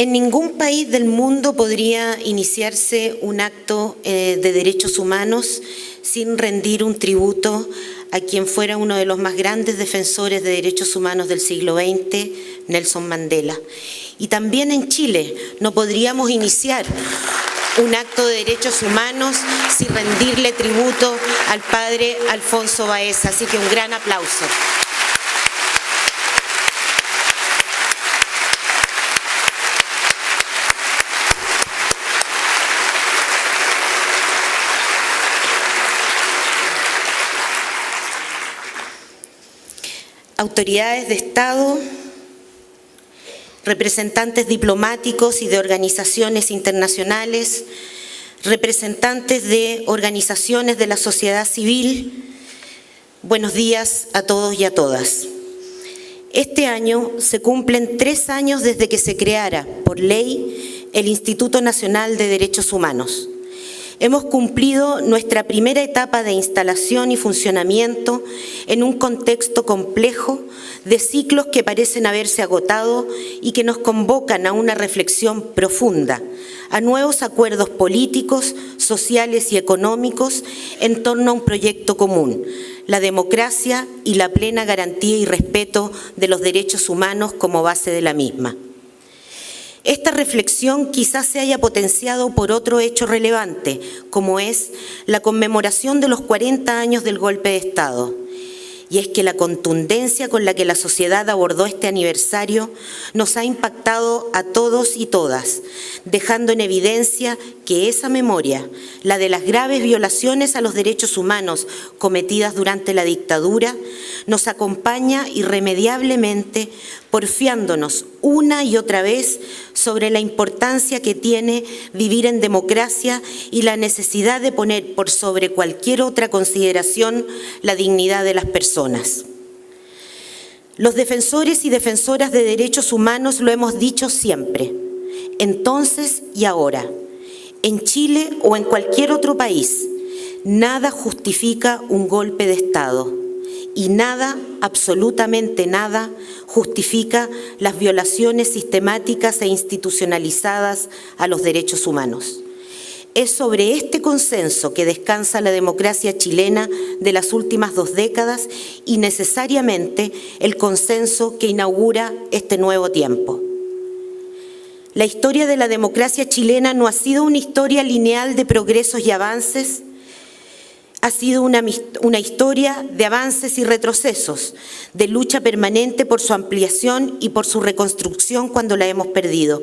En ningún país del mundo podría iniciarse un acto de derechos humanos sin rendir un tributo a quien fuera uno de los más grandes defensores de derechos humanos del siglo XX, Nelson Mandela. Y también en Chile no podríamos iniciar un acto de derechos humanos sin rendirle tributo al padre Alfonso Baeza. Así que un gran aplauso. Autoridades de Estado, representantes diplomáticos y de organizaciones internacionales, representantes de organizaciones de la sociedad civil, buenos días a todos y a todas. Este año se cumplen 3 años desde que se creara, por ley, el Instituto Nacional de Derechos Humanos. Hemos cumplido nuestra primera etapa de instalación y funcionamiento en un contexto complejo de ciclos que parecen haberse agotado y que nos convocan a una reflexión profunda, a nuevos acuerdos políticos, sociales y económicos en torno a un proyecto común, la democracia y la plena garantía y respeto de los derechos humanos como base de la misma. Esta reflexión quizás se haya potenciado por otro hecho relevante, como es la conmemoración de los 40 años del golpe de Estado. Y es que la contundencia con la que la sociedad abordó este aniversario nos ha impactado a todos y todas, dejando en evidencia que esa memoria, la de las graves violaciones a los derechos humanos cometidas durante la dictadura, nos acompaña irremediablemente, porfiándonos una y otra vez sobre la importancia que tiene vivir en democracia y la necesidad de poner por sobre cualquier otra consideración la dignidad de las personas. Los defensores y defensoras de derechos humanos lo hemos dicho siempre, entonces y ahora, en Chile o en cualquier otro país, nada justifica un golpe de Estado. Y nada, absolutamente nada, justifica las violaciones sistemáticas e institucionalizadas a los derechos humanos. Es sobre este consenso que descansa la democracia chilena de las últimas 2 décadas y necesariamente el consenso que inaugura este nuevo tiempo. La historia de la democracia chilena no ha sido una historia lineal de progresos y avances, ha sido una historia de avances y retrocesos, de lucha permanente por su ampliación y por su reconstrucción cuando la hemos perdido.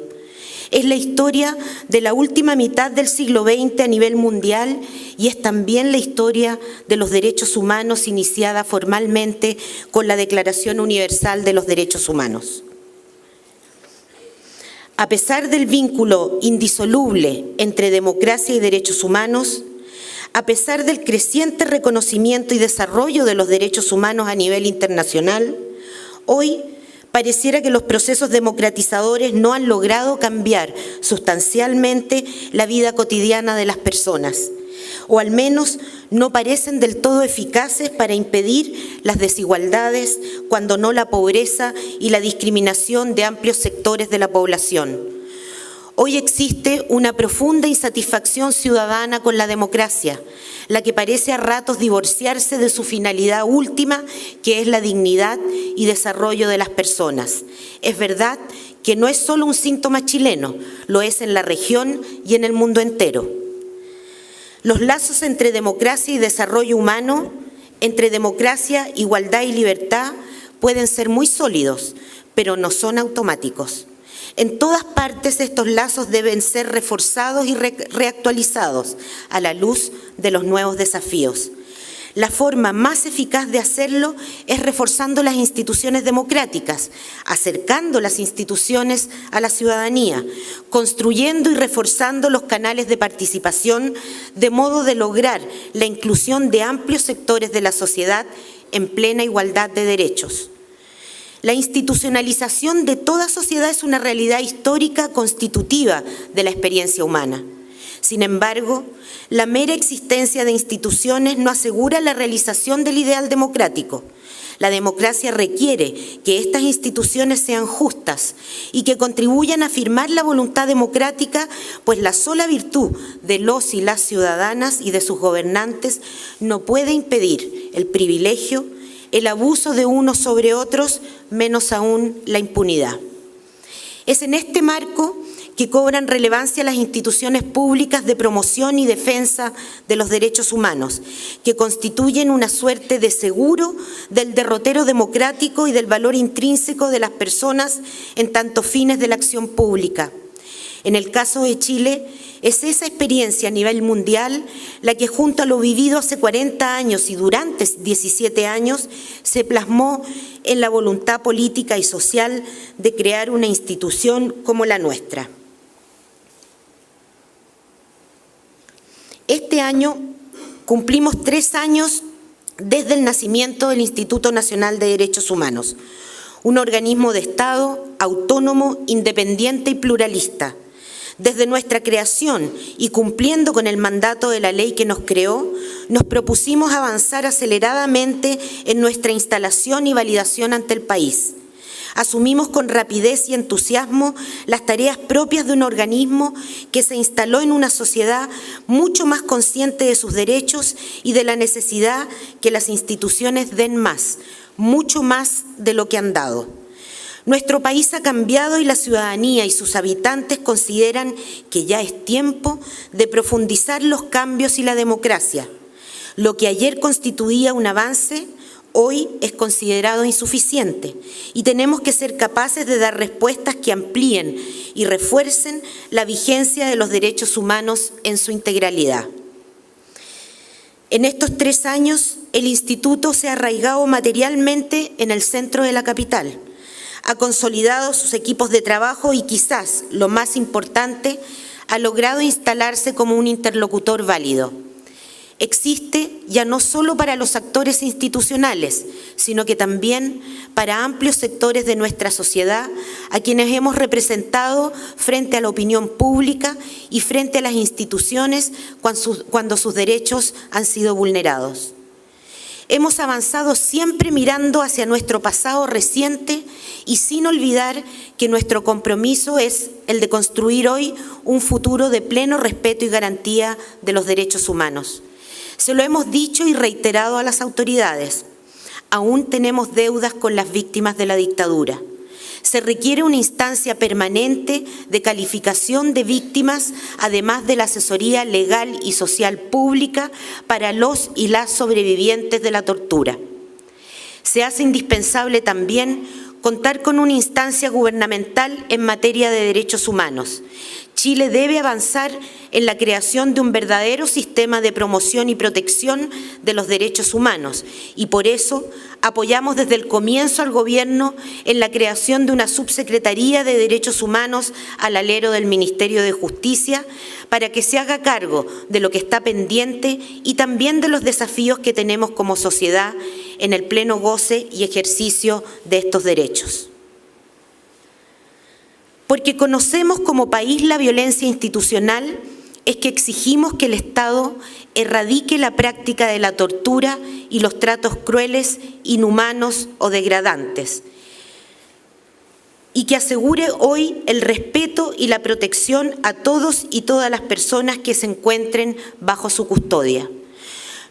Es la historia de la última mitad del siglo XX a nivel mundial y es también la historia de los derechos humanos iniciada formalmente con la Declaración Universal de los Derechos Humanos. A pesar del vínculo indisoluble entre democracia y derechos humanos, a pesar del creciente reconocimiento y desarrollo de los derechos humanos a nivel internacional, hoy pareciera que los procesos democratizadores no han logrado cambiar sustancialmente la vida cotidiana de las personas, o al menos no parecen del todo eficaces para impedir las desigualdades, cuando no la pobreza y la discriminación de amplios sectores de la población. Hoy existe una profunda insatisfacción ciudadana con la democracia, la que parece a ratos divorciarse de su finalidad última, que es la dignidad y desarrollo de las personas. Es verdad que no es solo un síntoma chileno, lo es en la región y en el mundo entero. Los lazos entre democracia y desarrollo humano, entre democracia, igualdad y libertad, pueden ser muy sólidos, pero no son automáticos. En todas partes estos lazos deben ser reforzados y reactualizados a la luz de los nuevos desafíos. La forma más eficaz de hacerlo es reforzando las instituciones democráticas, acercando las instituciones a la ciudadanía, construyendo y reforzando los canales de participación de modo de lograr la inclusión de amplios sectores de la sociedad en plena igualdad de derechos. La institucionalización de toda sociedad es una realidad histórica constitutiva de la experiencia humana. Sin embargo, la mera existencia de instituciones no asegura la realización del ideal democrático. La democracia requiere que estas instituciones sean justas y que contribuyan a afirmar la voluntad democrática, pues la sola virtud de los y las ciudadanas y de sus gobernantes no puede impedir el privilegio, el abuso de unos sobre otros, menos aún la impunidad. Es en este marco que cobran relevancia las instituciones públicas de promoción y defensa de los derechos humanos, que constituyen una suerte de seguro del derrotero democrático y del valor intrínseco de las personas en tanto fines de la acción pública. En el caso de Chile, es esa experiencia a nivel mundial la que, junto a lo vivido hace 40 años y durante 17 años, se plasmó en la voluntad política y social de crear una institución como la nuestra. Este año cumplimos 3 años desde el nacimiento del Instituto Nacional de Derechos Humanos, un organismo de Estado autónomo, independiente y pluralista. Desde nuestra creación y cumpliendo con el mandato de la ley que nos creó, nos propusimos avanzar aceleradamente en nuestra instalación y validación ante el país. Asumimos con rapidez y entusiasmo las tareas propias de un organismo que se instaló en una sociedad mucho más consciente de sus derechos y de la necesidad que las instituciones den más, mucho más de lo que han dado. Nuestro país ha cambiado y la ciudadanía y sus habitantes consideran que ya es tiempo de profundizar los cambios y la democracia. Lo que ayer constituía un avance, hoy es considerado insuficiente y tenemos que ser capaces de dar respuestas que amplíen y refuercen la vigencia de los derechos humanos en su integralidad. En estos 3 años, el Instituto se ha arraigado materialmente en el centro de la capital, ha consolidado sus equipos de trabajo y quizás, lo más importante, ha logrado instalarse como un interlocutor válido. Existe ya no solo para los actores institucionales, sino que también para amplios sectores de nuestra sociedad, a quienes hemos representado frente a la opinión pública y frente a las instituciones cuando sus derechos han sido vulnerados. Hemos avanzado siempre mirando hacia nuestro pasado reciente y sin olvidar que nuestro compromiso es el de construir hoy un futuro de pleno respeto y garantía de los derechos humanos. Se lo hemos dicho y reiterado a las autoridades. Aún tenemos deudas con las víctimas de la dictadura. Se requiere una instancia permanente de calificación de víctimas, además de la asesoría legal y social pública para los y las sobrevivientes de la tortura. Se hace indispensable también contar con una instancia gubernamental en materia de derechos humanos. Chile debe avanzar en la creación de un verdadero sistema de promoción y protección de los derechos humanos y por eso apoyamos desde el comienzo al Gobierno en la creación de una subsecretaría de Derechos Humanos al alero del Ministerio de Justicia para que se haga cargo de lo que está pendiente y también de los desafíos que tenemos como sociedad en el pleno goce y ejercicio de estos derechos. Porque conocemos como país la violencia institucional, es que exigimos que el Estado erradique la práctica de la tortura y los tratos crueles, inhumanos o degradantes, y que asegure hoy el respeto y la protección a todos y todas las personas que se encuentren bajo su custodia.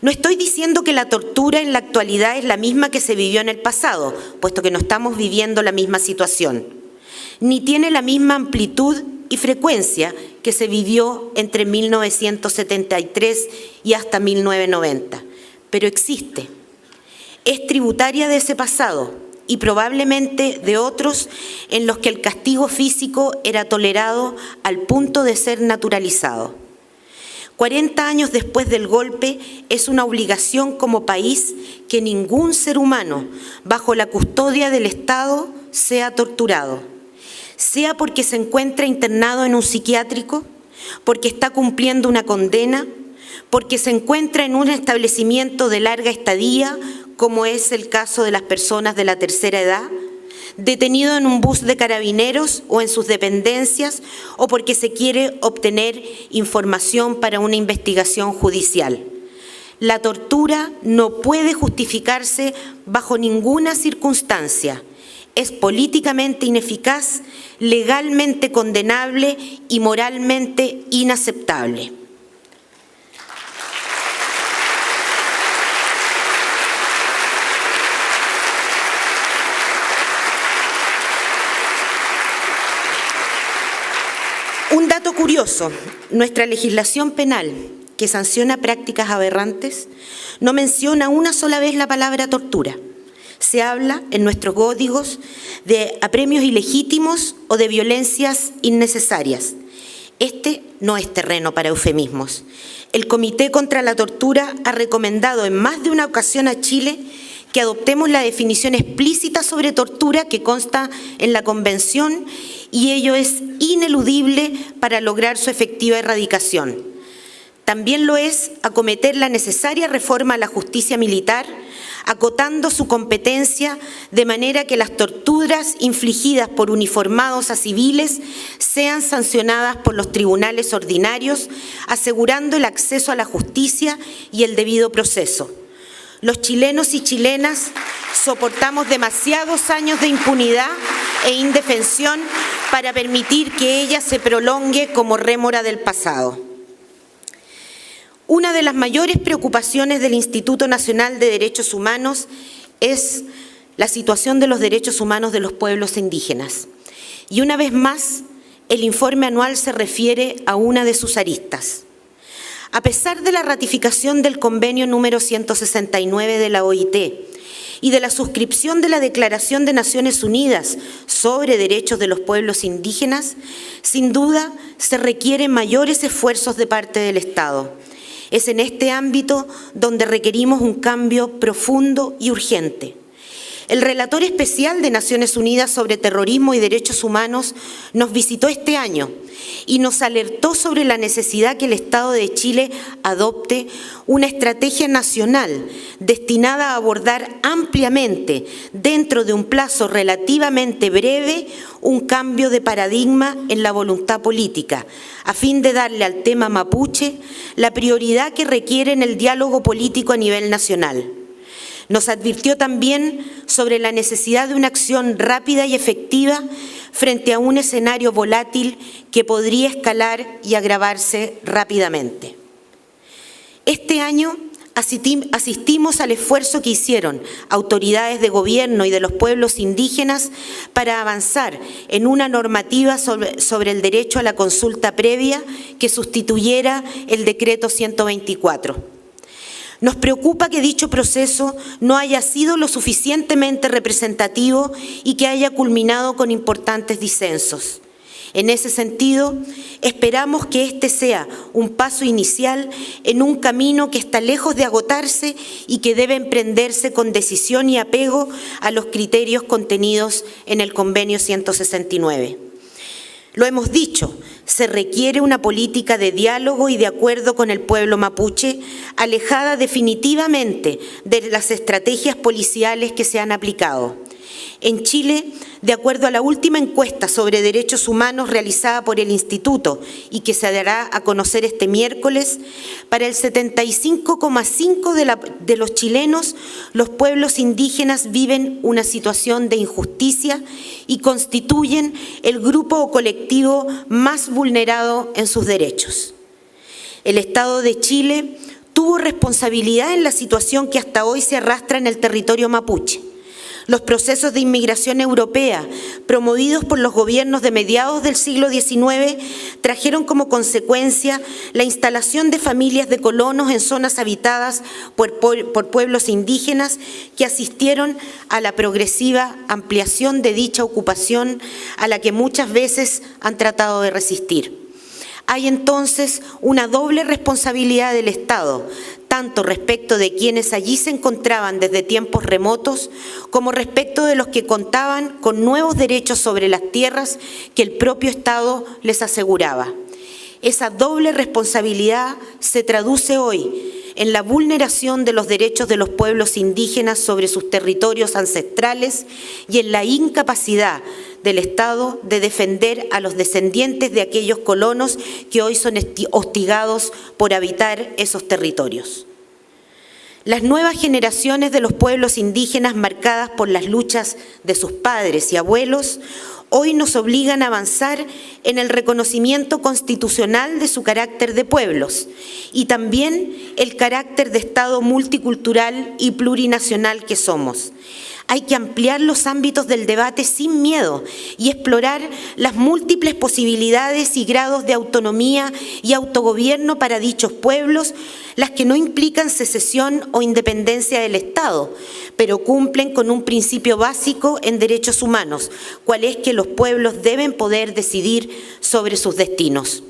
No estoy diciendo que la tortura en la actualidad es la misma que se vivió en el pasado, puesto que no estamos viviendo la misma situación, ni tiene la misma amplitud y frecuencia que se vivió entre 1973 y hasta 1990, pero existe. Es tributaria de ese pasado y probablemente de otros en los que el castigo físico era tolerado al punto de ser naturalizado. 40 años después del golpe, es una obligación como país que ningún ser humano bajo la custodia del Estado sea torturado, sea porque se encuentra internado en un psiquiátrico, porque está cumpliendo una condena, porque se encuentra en un establecimiento de larga estadía, como es el caso de las personas de la tercera edad, detenido en un bus de carabineros o en sus dependencias, o porque se quiere obtener información para una investigación judicial. La tortura no puede justificarse bajo ninguna circunstancia. Es políticamente ineficaz, legalmente condenable y moralmente inaceptable. Un dato curioso: nuestra legislación penal, que sanciona prácticas aberrantes, no menciona una sola vez la palabra tortura. Se habla en nuestros códigos de apremios ilegítimos o de violencias innecesarias. Este no es terreno para eufemismos. El Comité contra la Tortura ha recomendado en más de una ocasión a Chile que adoptemos la definición explícita sobre tortura que consta en la Convención, y ello es ineludible para lograr su efectiva erradicación. También lo es acometer la necesaria reforma a la justicia militar, acotando su competencia de manera que las torturas infligidas por uniformados a civiles sean sancionadas por los tribunales ordinarios, asegurando el acceso a la justicia y el debido proceso. Los chilenos y chilenas soportamos demasiados años de impunidad e indefensión para permitir que ella se prolongue como rémora del pasado. Una de las mayores preocupaciones del Instituto Nacional de Derechos Humanos es la situación de los derechos humanos de los pueblos indígenas. Y una vez más, el informe anual se refiere a una de sus aristas. A pesar de la ratificación del convenio número 169 de la OIT y de la suscripción de la Declaración de Naciones Unidas sobre Derechos de los Pueblos Indígenas, sin duda se requieren mayores esfuerzos de parte del Estado. Es en este ámbito donde requerimos un cambio profundo y urgente. El relator especial de Naciones Unidas sobre Terrorismo y Derechos Humanos nos visitó este año y nos alertó sobre la necesidad que el Estado de Chile adopte una estrategia nacional destinada a abordar ampliamente, dentro de un plazo relativamente breve, un cambio de paradigma en la voluntad política, a fin de darle al tema mapuche la prioridad que requiere en el diálogo político a nivel nacional. Nos advirtió también sobre la necesidad de una acción rápida y efectiva frente a un escenario volátil que podría escalar y agravarse rápidamente. Este año asistimos al esfuerzo que hicieron autoridades de gobierno y de los pueblos indígenas para avanzar en una normativa sobre el derecho a la consulta previa que sustituyera el decreto 124. Nos preocupa que dicho proceso no haya sido lo suficientemente representativo y que haya culminado con importantes disensos. En ese sentido, esperamos que este sea un paso inicial en un camino que está lejos de agotarse y que debe emprenderse con decisión y apego a los criterios contenidos en el Convenio 169. Lo hemos dicho, se requiere una política de diálogo y de acuerdo con el pueblo mapuche, alejada definitivamente de las estrategias policiales que se han aplicado. En Chile, de acuerdo a la última encuesta sobre derechos humanos realizada por el Instituto y que se dará a conocer este miércoles, para el 75,5% de los chilenos, los pueblos indígenas viven una situación de injusticia y constituyen el grupo o colectivo más vulnerado en sus derechos. El Estado de Chile tuvo responsabilidad en la situación que hasta hoy se arrastra en el territorio mapuche. Los procesos de inmigración europea, promovidos por los gobiernos de mediados del siglo XIX, trajeron como consecuencia la instalación de familias de colonos en zonas habitadas por pueblos indígenas que asistieron a la progresiva ampliación de dicha ocupación a la que muchas veces han tratado de resistir. Hay entonces una doble responsabilidad del Estado, tanto respecto de quienes allí se encontraban desde tiempos remotos, como respecto de los que contaban con nuevos derechos sobre las tierras que el propio Estado les aseguraba. Esa doble responsabilidad se traduce hoy en la vulneración de los derechos de los pueblos indígenas sobre sus territorios ancestrales y en la incapacidad del Estado de defender a los descendientes de aquellos colonos que hoy son hostigados por habitar esos territorios. Las nuevas generaciones de los pueblos indígenas, marcadas por las luchas de sus padres y abuelos, hoy nos obligan a avanzar en el reconocimiento constitucional de su carácter de pueblos y también el carácter de Estado multicultural y plurinacional que somos. Hay que ampliar los ámbitos del debate sin miedo y explorar las múltiples posibilidades y grados de autonomía y autogobierno para dichos pueblos, las que no implican secesión o independencia del Estado, pero cumplen con un principio básico en derechos humanos, cual es que los pueblos deben poder decidir sobre sus destinos.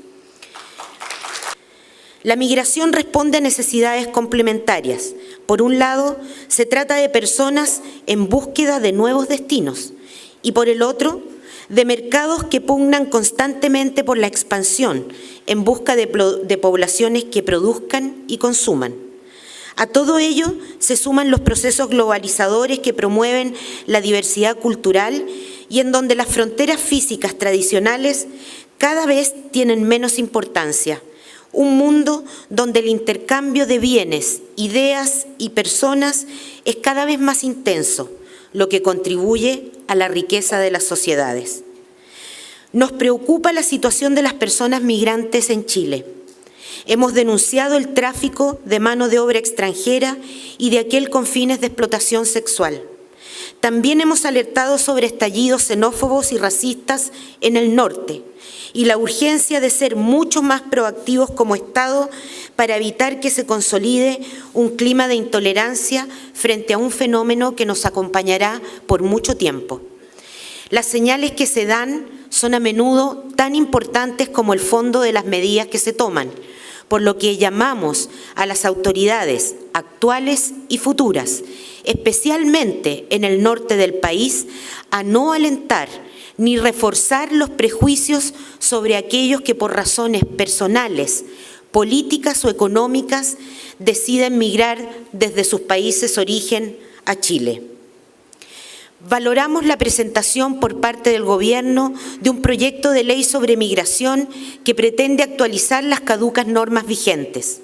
La migración responde a necesidades complementarias. Por un lado, se trata de personas en búsqueda de nuevos destinos y por el otro, de mercados que pugnan constantemente por la expansión en busca de poblaciones que produzcan y consuman. A todo ello se suman los procesos globalizadores que promueven la diversidad cultural y en donde las fronteras físicas tradicionales cada vez tienen menos importancia. Un mundo donde el intercambio de bienes, ideas y personas es cada vez más intenso, lo que contribuye a la riqueza de las sociedades. Nos preocupa la situación de las personas migrantes en Chile. Hemos denunciado el tráfico de mano de obra extranjera y de aquel con fines de explotación sexual. También hemos alertado sobre estallidos xenófobos y racistas en el norte y la urgencia de ser mucho más proactivos como Estado para evitar que se consolide un clima de intolerancia frente a un fenómeno que nos acompañará por mucho tiempo. Las señales que se dan son a menudo tan importantes como el fondo de las medidas que se toman, por lo que llamamos a las autoridades actuales y futuras, especialmente en el norte del país, a no alentar ni reforzar los prejuicios sobre aquellos que por razones personales, políticas o económicas deciden migrar desde sus países origen a Chile. Valoramos la presentación por parte del Gobierno de un proyecto de ley sobre migración que pretende actualizar las caducas normas vigentes.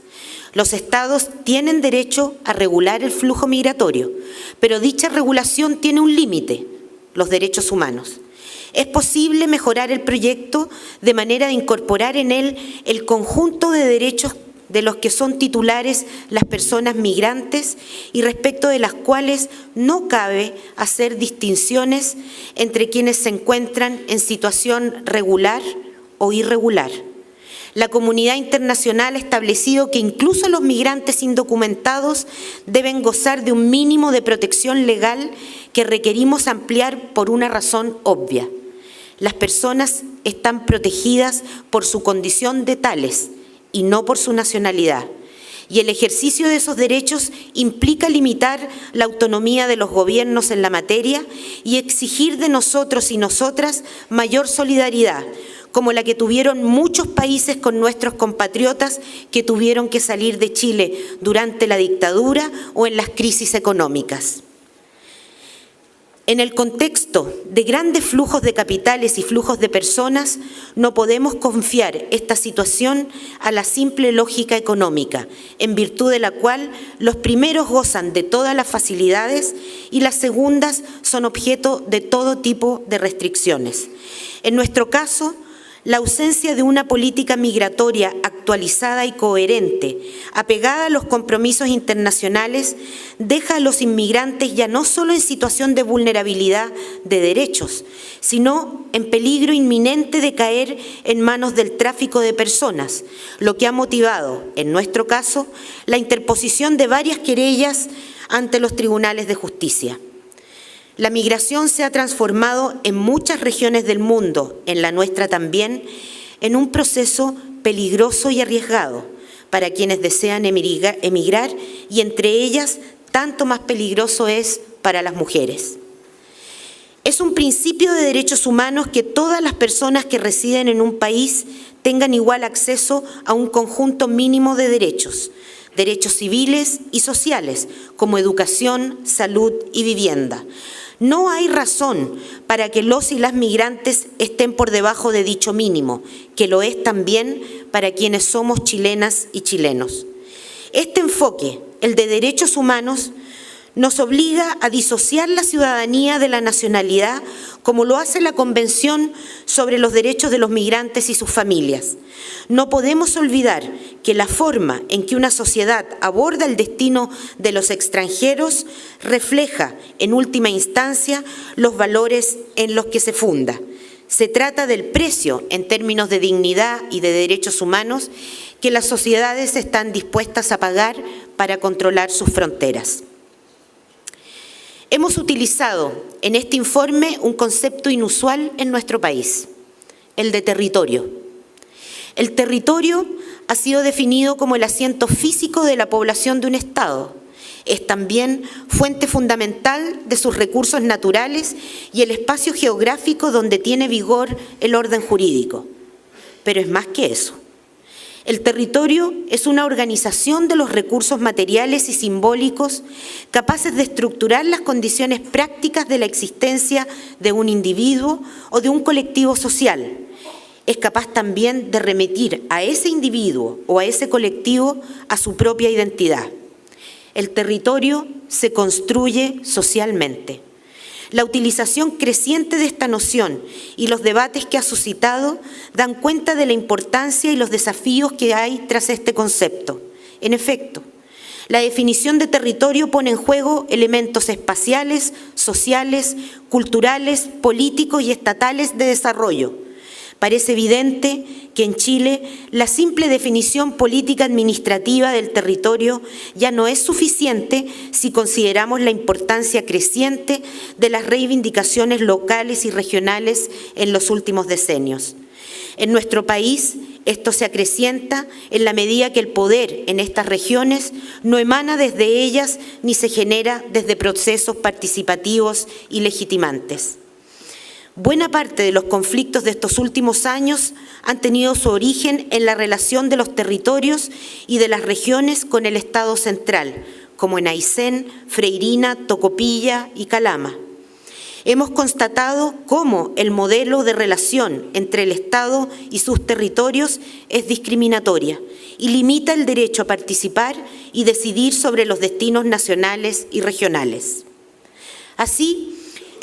Los Estados tienen derecho a regular el flujo migratorio, pero dicha regulación tiene un límite: los derechos humanos. Es posible mejorar el proyecto de manera de incorporar en él el conjunto de derechos de los que son titulares las personas migrantes y respecto de las cuales no cabe hacer distinciones entre quienes se encuentran en situación regular o irregular. La comunidad internacional ha establecido que incluso los migrantes indocumentados deben gozar de un mínimo de protección legal que requerimos ampliar por una razón obvia. Las personas están protegidas por su condición de tales y no por su nacionalidad. Y el ejercicio de esos derechos implica limitar la autonomía de los gobiernos en la materia y exigir de nosotros y nosotras mayor solidaridad, como la que tuvieron muchos países con nuestros compatriotas que tuvieron que salir de Chile durante la dictadura o en las crisis económicas. En el contexto de grandes flujos de capitales y flujos de personas, no podemos confiar esta situación a la simple lógica económica, en virtud de la cual los primeros gozan de todas las facilidades y las segundas son objeto de todo tipo de restricciones. En nuestro caso, la ausencia de una política migratoria actualizada y coherente, apegada a los compromisos internacionales, deja a los inmigrantes ya no solo en situación de vulnerabilidad de derechos, sino en peligro inminente de caer en manos del tráfico de personas, lo que ha motivado, en nuestro caso, la interposición de varias querellas ante los tribunales de justicia. La migración se ha transformado en muchas regiones del mundo, en la nuestra también, en un proceso peligroso y arriesgado para quienes desean emigrar y entre ellas tanto más peligroso es para las mujeres. Es un principio de derechos humanos que todas las personas que residen en un país tengan igual acceso a un conjunto mínimo de derechos, derechos civiles y sociales, como educación, salud y vivienda. No hay razón para que los y las migrantes estén por debajo de dicho mínimo, que lo es también para quienes somos chilenas y chilenos. Este enfoque, el de derechos humanos, nos obliga a disociar la ciudadanía de la nacionalidad, como lo hace la Convención sobre los Derechos de los Migrantes y sus Familias. No podemos olvidar que la forma en que una sociedad aborda el destino de los extranjeros refleja, en última instancia, los valores en los que se funda. Se trata del precio, en términos de dignidad y de derechos humanos, que las sociedades están dispuestas a pagar para controlar sus fronteras. Hemos utilizado en este informe un concepto inusual en nuestro país, el de territorio. El territorio ha sido definido como el asiento físico de la población de un Estado. Es también fuente fundamental de sus recursos naturales y el espacio geográfico donde tiene vigor el orden jurídico. Pero es más que eso. El territorio es una organización de los recursos materiales y simbólicos capaces de estructurar las condiciones prácticas de la existencia de un individuo o de un colectivo social. Es capaz también de remitir a ese individuo o a ese colectivo a su propia identidad. El territorio se construye socialmente. La utilización creciente de esta noción y los debates que ha suscitado dan cuenta de la importancia y los desafíos que hay tras este concepto. En efecto, la definición de territorio pone en juego elementos espaciales, sociales, culturales, políticos y estatales de desarrollo. Parece evidente que en Chile la simple definición política administrativa del territorio ya no es suficiente si consideramos la importancia creciente de las reivindicaciones locales y regionales en los últimos decenios. En nuestro país, esto se acrecienta en la medida que el poder en estas regiones no emana desde ellas ni se genera desde procesos participativos y legitimantes. Buena parte de los conflictos de estos últimos años han tenido su origen en la relación de los territorios y de las regiones con el Estado central, como en Aysén, Freirina, Tocopilla y Calama. Hemos constatado cómo el modelo de relación entre el Estado y sus territorios es discriminatoria y limita el derecho a participar y decidir sobre los destinos nacionales y regionales. Así,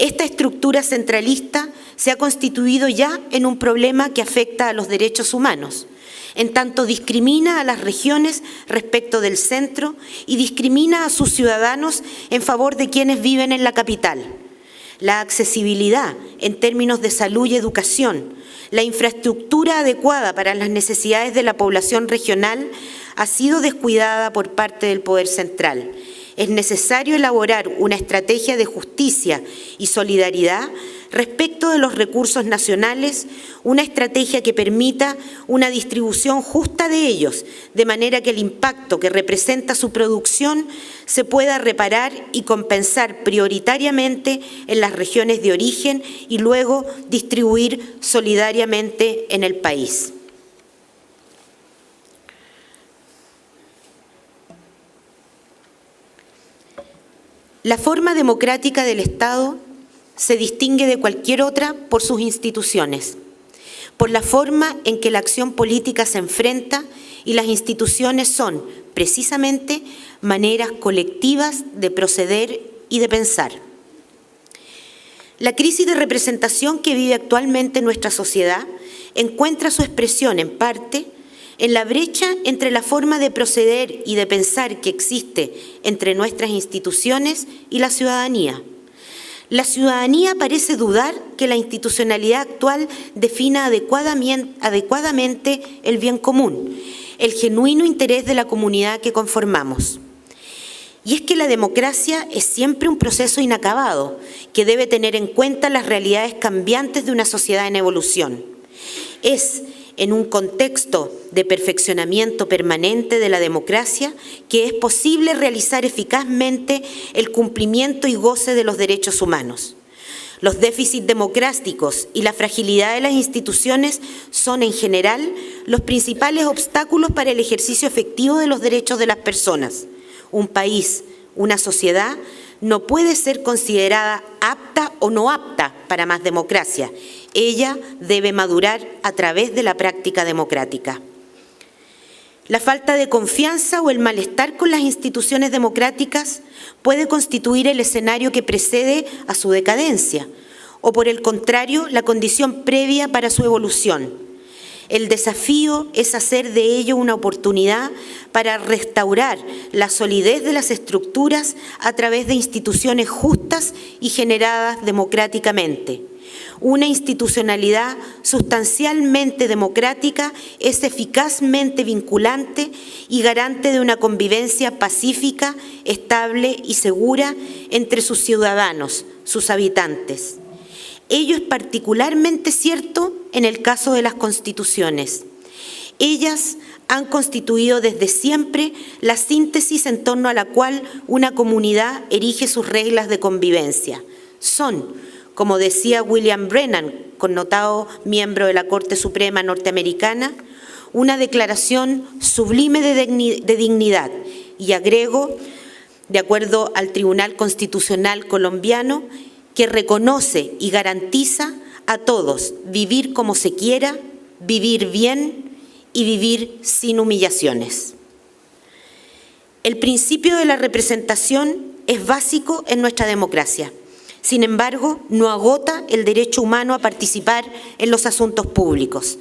esta estructura centralista se ha constituido ya en un problema que afecta a los derechos humanos, en tanto discrimina a las regiones respecto del centro y discrimina a sus ciudadanos en favor de quienes viven en la capital. La accesibilidad en términos de salud y educación, la infraestructura adecuada para las necesidades de la población regional ha sido descuidada por parte del poder central. Es necesario elaborar una estrategia de justicia y solidaridad respecto de los recursos nacionales, una estrategia que permita una distribución justa de ellos, de manera que el impacto que representa su producción se pueda reparar y compensar prioritariamente en las regiones de origen y luego distribuir solidariamente en el país. La forma democrática del Estado se distingue de cualquier otra por sus instituciones, por la forma en que la acción política se enfrenta, y las instituciones son, precisamente, maneras colectivas de proceder y de pensar. La crisis de representación que vive actualmente nuestra sociedad encuentra su expresión, en parte, en la brecha entre la forma de proceder y de pensar que existe entre nuestras instituciones y la ciudadanía. La ciudadanía parece dudar que la institucionalidad actual defina adecuadamente el bien común, el genuino interés de la comunidad que conformamos. Y es que la democracia es siempre un proceso inacabado que debe tener en cuenta las realidades cambiantes de una sociedad en evolución. Es en un contexto de perfeccionamiento permanente de la democracia que es posible realizar eficazmente el cumplimiento y goce de los derechos humanos. Los déficits democráticos y la fragilidad de las instituciones son, en general, los principales obstáculos para el ejercicio efectivo de los derechos de las personas. Un país, una sociedad, no puede ser considerada apta o no apta para más democracia. Ella debe madurar a través de la práctica democrática. La falta de confianza o el malestar con las instituciones democráticas puede constituir el escenario que precede a su decadencia, o por el contrario, la condición previa para su evolución. El desafío es hacer de ello una oportunidad para restaurar la solidez de las estructuras a través de instituciones justas y generadas democráticamente. Una institucionalidad sustancialmente democrática es eficazmente vinculante y garante de una convivencia pacífica, estable y segura entre sus ciudadanos, sus habitantes. Ello es particularmente cierto en el caso de las constituciones. Ellas han constituido desde siempre la síntesis en torno a la cual una comunidad erige sus reglas de convivencia. Son, como decía William Brennan, connotado miembro de la Corte Suprema norteamericana, una declaración sublime de dignidad. Y agrego, de acuerdo al Tribunal Constitucional colombiano, que reconoce y garantiza a todos vivir como se quiera, vivir bien y vivir sin humillaciones. El principio de la representación es básico en nuestra democracia. Sin embargo, no agota el derecho humano a participar en los asuntos públicos.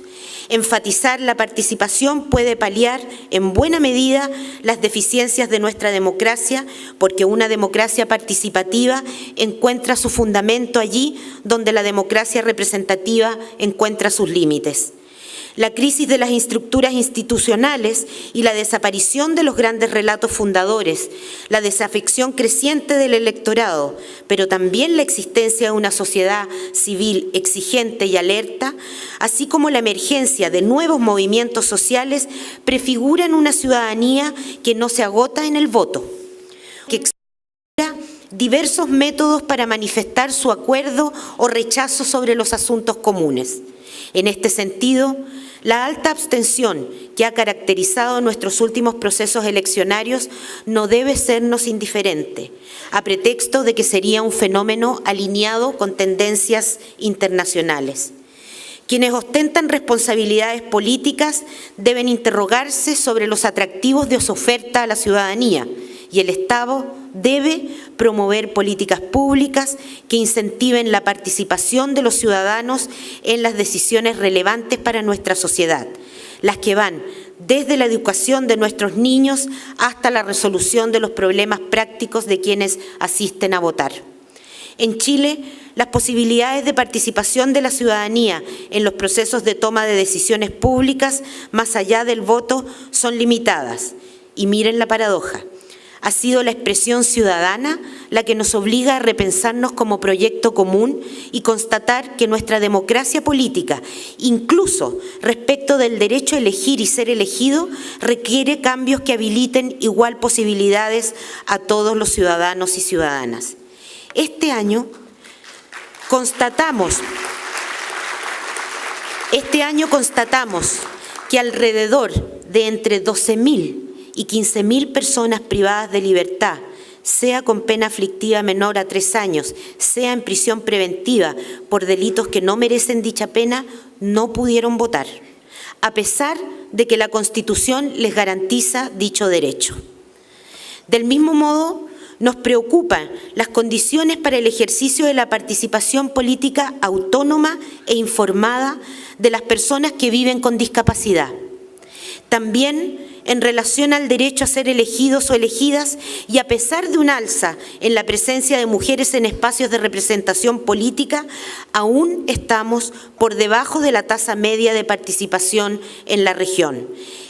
Enfatizar la participación puede paliar en buena medida las deficiencias de nuestra democracia, porque una democracia participativa encuentra su fundamento allí donde la democracia representativa encuentra sus límites. La crisis de las estructuras institucionales y la desaparición de los grandes relatos fundadores, la desafección creciente del electorado, pero también la existencia de una sociedad civil exigente y alerta, así como la emergencia de nuevos movimientos sociales, prefiguran una ciudadanía que no se agota en el voto, que explora diversos métodos para manifestar su acuerdo o rechazo sobre los asuntos comunes. En este sentido, la alta abstención que ha caracterizado nuestros últimos procesos eleccionarios no debe sernos indiferente, a pretexto de que sería un fenómeno alineado con tendencias internacionales. Quienes ostentan responsabilidades políticas deben interrogarse sobre los atractivos de su oferta a la ciudadanía, y el Estado debe promover políticas públicas que incentiven la participación de los ciudadanos en las decisiones relevantes para nuestra sociedad, las que van desde la educación de nuestros niños hasta la resolución de los problemas prácticos de quienes asisten a votar. En Chile, las posibilidades de participación de la ciudadanía en los procesos de toma de decisiones públicas, más allá del voto, son limitadas. Y miren la paradoja. Ha sido la expresión ciudadana la que nos obliga a repensarnos como proyecto común y constatar que nuestra democracia política, incluso respecto del derecho a elegir y ser elegido, requiere cambios que habiliten igual posibilidades a todos los ciudadanos y ciudadanas. Este año constatamos que alrededor de entre 12.000 y 15.000 personas privadas de libertad, sea con pena aflictiva menor a 3 años, sea en prisión preventiva por delitos que no merecen dicha pena, no pudieron votar, a pesar de que la Constitución les garantiza dicho derecho. Del mismo modo, nos preocupan las condiciones para el ejercicio de la participación política autónoma e informada de las personas que viven con discapacidad. También en relación al derecho a ser elegidos o elegidas, y a pesar de un alza en la presencia de mujeres en espacios de representación política, aún estamos por debajo de la tasa media de participación en la región.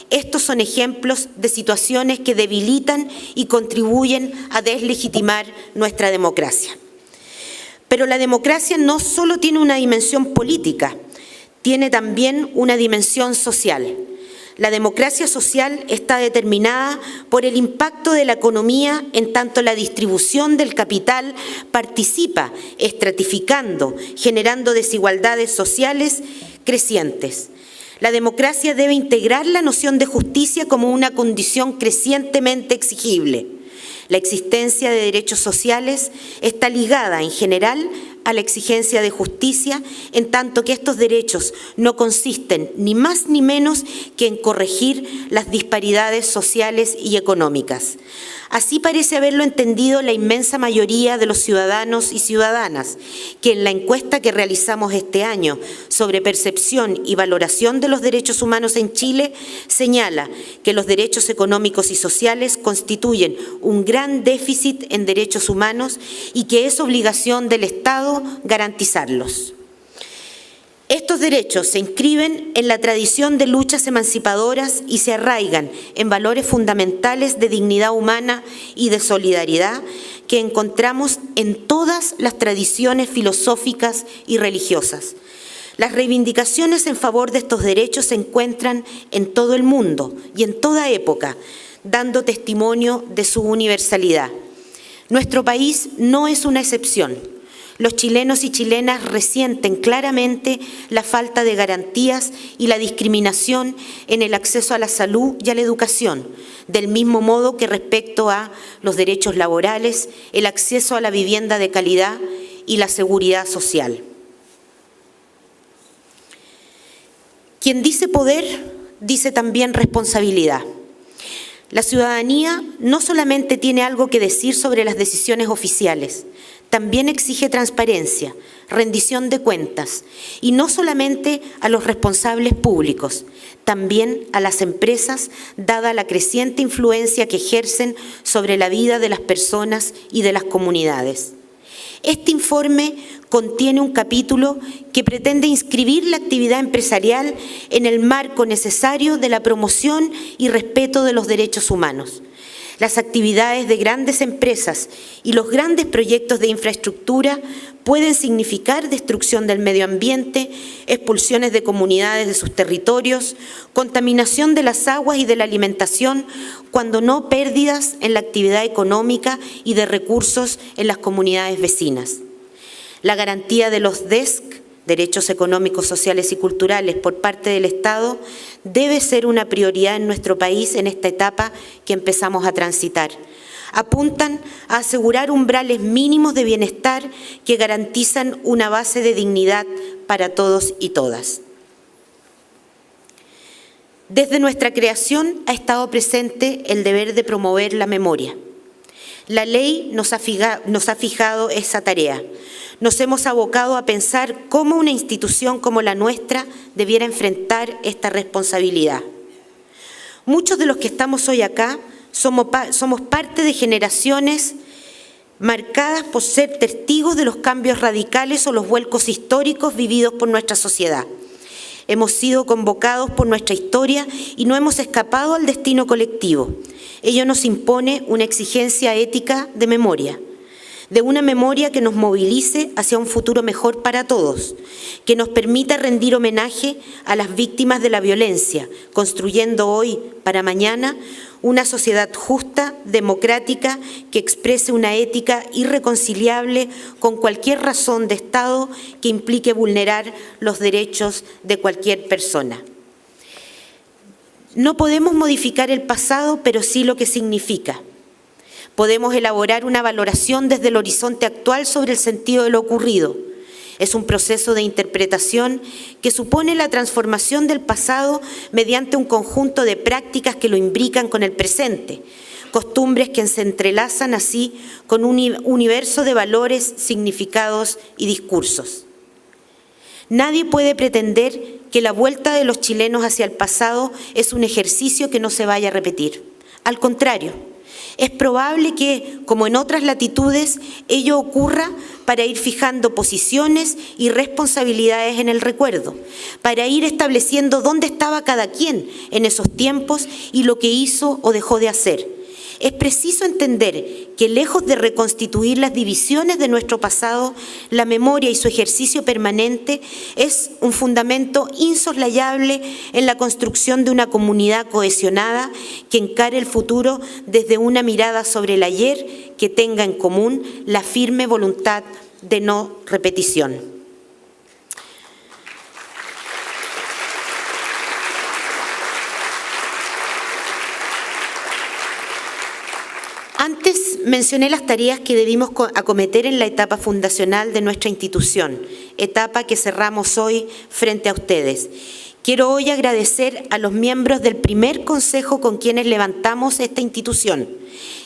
Estos son ejemplos de situaciones que debilitan y contribuyen a deslegitimar nuestra democracia. Pero la democracia no solo tiene una dimensión política, tiene también una dimensión social. La democracia social está determinada por el impacto de la economía en tanto la distribución del capital participa estratificando, generando desigualdades sociales crecientes. La democracia debe integrar la noción de justicia como una condición crecientemente exigible. La existencia de derechos sociales está ligada, en general, a la exigencia de justicia, en tanto que estos derechos no consisten ni más ni menos que en corregir las disparidades sociales y económicas. Así parece haberlo entendido la inmensa mayoría de los ciudadanos y ciudadanas, que en la encuesta que realizamos este año sobre percepción y valoración de los derechos humanos en Chile, señala que los derechos económicos y sociales constituyen un gran déficit en derechos humanos y que es obligación del Estado garantizarlos. Estos derechos se inscriben en la tradición de luchas emancipadoras y se arraigan en valores fundamentales de dignidad humana y de solidaridad que encontramos en todas las tradiciones filosóficas y religiosas. Las reivindicaciones en favor de estos derechos se encuentran en todo el mundo y en toda época, dando testimonio de su universalidad. Nuestro país no es una excepción. Los chilenos y chilenas resienten claramente la falta de garantías y la discriminación en el acceso a la salud y a la educación, del mismo modo que respecto a los derechos laborales, el acceso a la vivienda de calidad y la seguridad social. Quien dice poder, dice también responsabilidad. La ciudadanía no solamente tiene algo que decir sobre las decisiones oficiales, también exige transparencia, rendición de cuentas, y no solamente a los responsables públicos, también a las empresas, dada la creciente influencia que ejercen sobre la vida de las personas y de las comunidades. Este informe contiene un capítulo que pretende inscribir la actividad empresarial en el marco necesario de la promoción y respeto de los derechos humanos. Las actividades de grandes empresas y los grandes proyectos de infraestructura pueden significar destrucción del medio ambiente, expulsiones de comunidades de sus territorios, contaminación de las aguas y de la alimentación, cuando no pérdidas en la actividad económica y de recursos en las comunidades vecinas. La garantía de los DESC, derechos económicos, sociales y culturales, por parte del Estado, debe ser una prioridad en nuestro país en esta etapa que empezamos a transitar. Apuntan a asegurar umbrales mínimos de bienestar que garantizan una base de dignidad para todos y todas. Desde nuestra creación ha estado presente el deber de promover la memoria. La ley nos ha fijado esa tarea. Nos hemos abocado a pensar cómo una institución como la nuestra debiera enfrentar esta responsabilidad. Muchos de los que estamos hoy acá somos parte de generaciones marcadas por ser testigos de los cambios radicales o los vuelcos históricos vividos por nuestra sociedad. Hemos sido convocados por nuestra historia y no hemos escapado al destino colectivo. Ello nos impone una exigencia ética de memoria, de una memoria que nos movilice hacia un futuro mejor para todos, que nos permita rendir homenaje a las víctimas de la violencia, construyendo hoy para mañana una sociedad justa, democrática, que exprese una ética irreconciliable con cualquier razón de Estado que implique vulnerar los derechos de cualquier persona. No podemos modificar el pasado, pero sí lo que significa. Podemos elaborar una valoración desde el horizonte actual sobre el sentido de lo ocurrido. Es un proceso de interpretación que supone la transformación del pasado mediante un conjunto de prácticas que lo imbrican con el presente, costumbres que se entrelazan así con un universo de valores, significados y discursos. Nadie puede pretender que la vuelta de los chilenos hacia el pasado es un ejercicio que no se vaya a repetir. Al contrario, es probable que, como en otras latitudes, ello ocurra para ir fijando posiciones y responsabilidades en el recuerdo, para ir estableciendo dónde estaba cada quien en esos tiempos y lo que hizo o dejó de hacer. Es preciso entender que, lejos de reconstituir las divisiones de nuestro pasado, la memoria y su ejercicio permanente es un fundamento insoslayable en la construcción de una comunidad cohesionada que encare el futuro desde una mirada sobre el ayer que tenga en común la firme voluntad de no repetición. Antes mencioné las tareas que debimos acometer en la etapa fundacional de nuestra institución, etapa que cerramos hoy frente a ustedes. Quiero hoy agradecer a los miembros del primer consejo con quienes levantamos esta institución,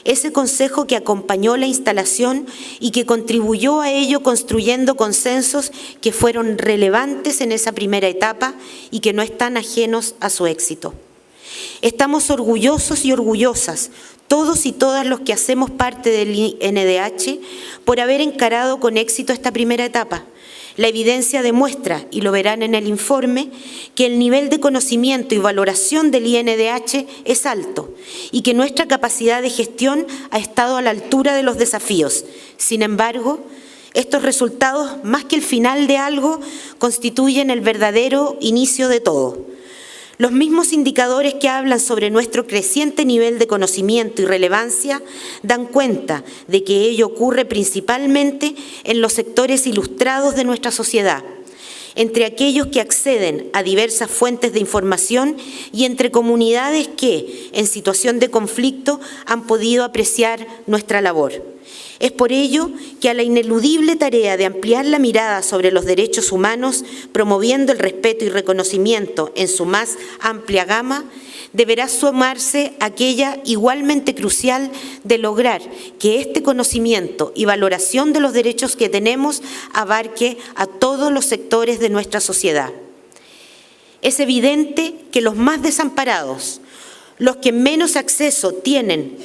ese consejo que acompañó la instalación y que contribuyó a ello construyendo consensos que fueron relevantes en esa primera etapa y que no están ajenos a su éxito. Estamos orgullosos y orgullosas, todos y todas los que hacemos parte del INDH, por haber encarado con éxito esta primera etapa. La evidencia demuestra, y lo verán en el informe, que el nivel de conocimiento y valoración del INDH es alto y que nuestra capacidad de gestión ha estado a la altura de los desafíos. Sin embargo, estos resultados, más que el final de algo, constituyen el verdadero inicio de todo. Los mismos indicadores que hablan sobre nuestro creciente nivel de conocimiento y relevancia dan cuenta de que ello ocurre principalmente en los sectores ilustrados de nuestra sociedad, entre aquellos que acceden a diversas fuentes de información y entre comunidades que, en situación de conflicto, han podido apreciar nuestra labor. Es por ello que a la ineludible tarea de ampliar la mirada sobre los derechos humanos, promoviendo el respeto y reconocimiento en su más amplia gama, deberá sumarse aquella igualmente crucial de lograr que este conocimiento y valoración de los derechos que tenemos abarque a todos los sectores de nuestra sociedad. Es evidente que los más desamparados, los que menos acceso tienen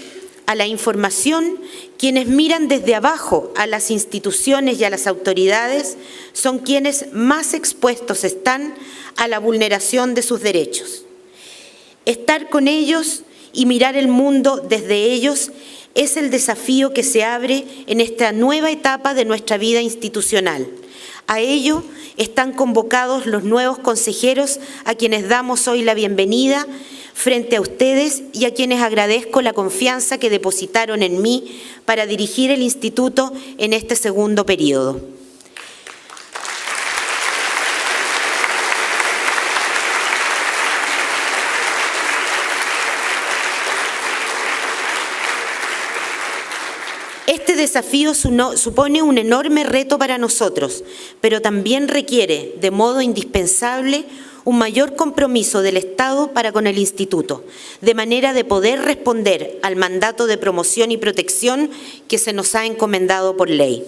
a la información, quienes miran desde abajo a las instituciones y a las autoridades, son quienes más expuestos están a la vulneración de sus derechos. Estar con ellos y mirar el mundo desde ellos es el desafío que se abre en esta nueva etapa de nuestra vida institucional. A ello están convocados los nuevos consejeros a quienes damos hoy la bienvenida frente a ustedes y a quienes agradezco la confianza que depositaron en mí para dirigir el instituto en este segundo periodo. Este desafío supone un enorme reto para nosotros, pero también requiere, de modo indispensable, un mayor compromiso del Estado para con el Instituto, de manera de poder responder al mandato de promoción y protección que se nos ha encomendado por ley.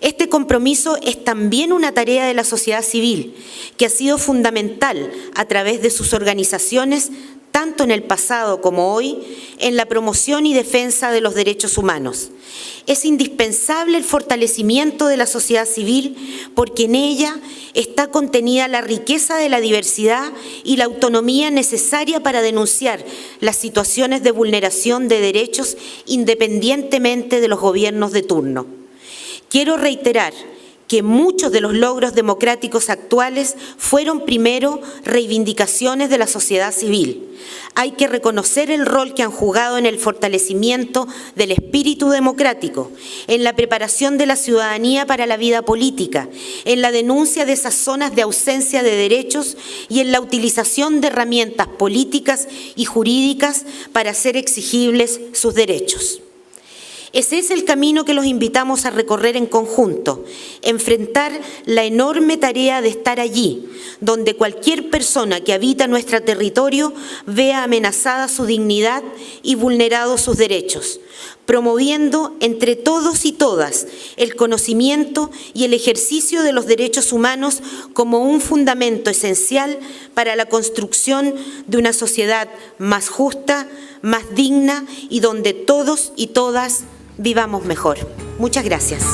Este compromiso es también una tarea de la sociedad civil, que ha sido fundamental a través de sus organizaciones, tanto en el pasado como hoy, en la promoción y defensa de los derechos humanos. Es indispensable el fortalecimiento de la sociedad civil porque en ella está contenida la riqueza de la diversidad y la autonomía necesaria para denunciar las situaciones de vulneración de derechos independientemente de los gobiernos de turno. Quiero reiterar que muchos de los logros democráticos actuales fueron primero reivindicaciones de la sociedad civil. Hay que reconocer el rol que han jugado en el fortalecimiento del espíritu democrático, en la preparación de la ciudadanía para la vida política, en la denuncia de esas zonas de ausencia de derechos y en la utilización de herramientas políticas y jurídicas para hacer exigibles sus derechos. Ese es el camino que los invitamos a recorrer en conjunto, enfrentar la enorme tarea de estar allí, donde cualquier persona que habita nuestro territorio vea amenazada su dignidad y vulnerados sus derechos, promoviendo entre todos y todas el conocimiento y el ejercicio de los derechos humanos como un fundamento esencial para la construcción de una sociedad más justa, más digna y donde todos y todas vivamos mejor. Muchas gracias.